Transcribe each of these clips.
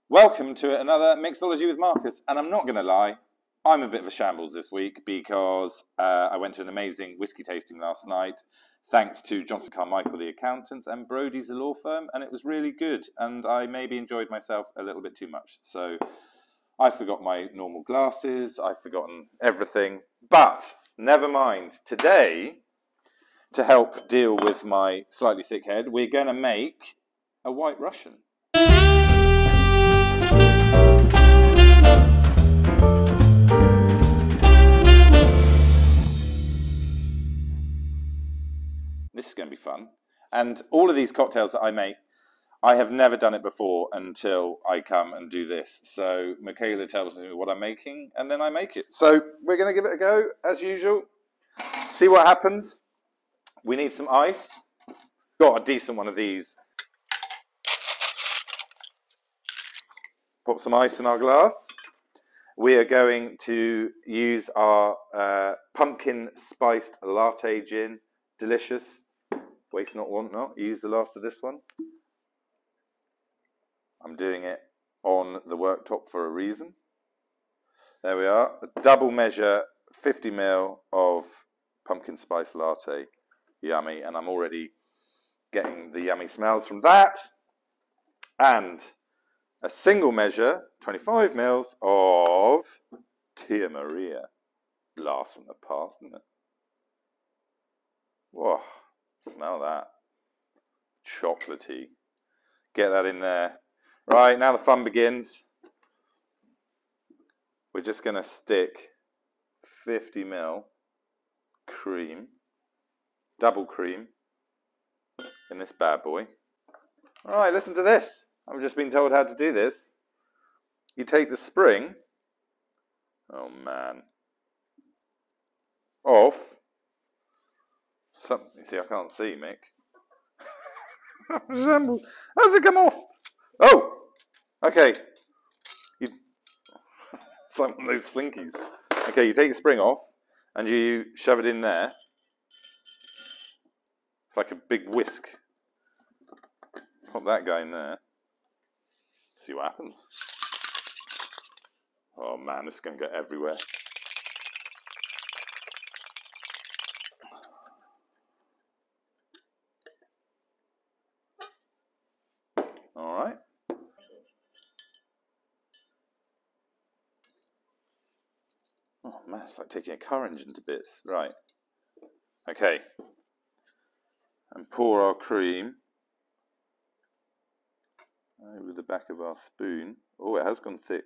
Welcome to another Mixology with Marcus, and I'm not going to lie, I'm a bit of a shambles this week because I went to an amazing whiskey tasting last night, thanks to Johnson Carmichael, the accountants, and Brody's, the law firm, and it was really good, and I maybe enjoyed myself a little bit too much. So I forgot my normal glasses, I've forgotten everything, but never mind. Today, to help deal with my slightly thick head, we're going to make a White Russian. This is going to be fun. And all of these cocktails that I make, I have never done it before until I come and do this. So Michaela tells me what I'm making, and then I make it. So we're going to give it a go, as usual. See what happens. We need some ice. Got a decent one of these. Put some ice in our glass. We are going to use our pumpkin spiced latte gin. Delicious. Waste not, want not. Use the last of this one. I'm doing it on the worktop for a reason. There we are. A double measure, 50 ml of pumpkin spice latte. Yummy. And I'm already getting the yummy smells from that. And a single measure, 25 ml of Tia Maria. Blast from the past, isn't it? Whoa. Smell that. Chocolatey. Get that in there. Right, now the fun begins. We're just going to stick 50 ml cream, double cream, in this bad boy. Alright, listen to this. I've just been told how to do this. You take the spring, oh man, off. You see, I can't see, Mick. How's it come off? Oh! Okay. It's like one of those slinkies. Okay, you take the spring off, and you shove it in there. It's like a big whisk. Pop that guy in there. See what happens. Oh man, this is going to go everywhere. Alright. Oh man, it's like taking a car engine to bits. Right. Okay. And pour our cream over the back of our spoon. Oh, it has gone thick.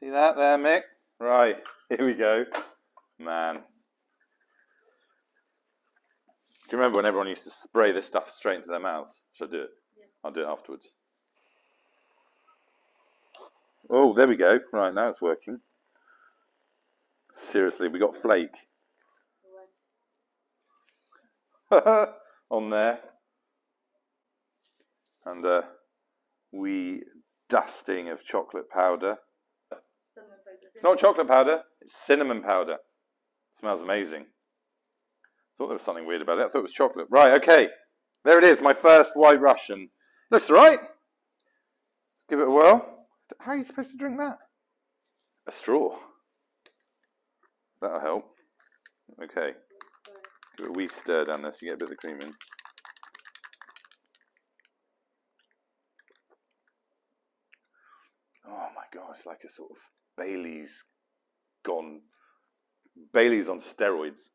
See that there, Mick? Right, here we go. Man. Do you remember when everyone used to spray this stuff straight into their mouths? Should I do it? Yeah. I'll do it afterwards. Oh, there we go. Right, now it's working. Seriously, we got flake. On there. And a wee dusting of chocolate powder. It's not chocolate powder, it's cinnamon powder. It smells amazing. Thought there was something weird about it. I thought it was chocolate. Right, okay. There it is, my first White Russian. Looks alright. Give it a whirl. How are you supposed to drink that? A straw. That'll help. Okay. Give it a wee stir down there so you get a bit of the cream in. Oh my god, it's like a sort of Bailey's on steroids.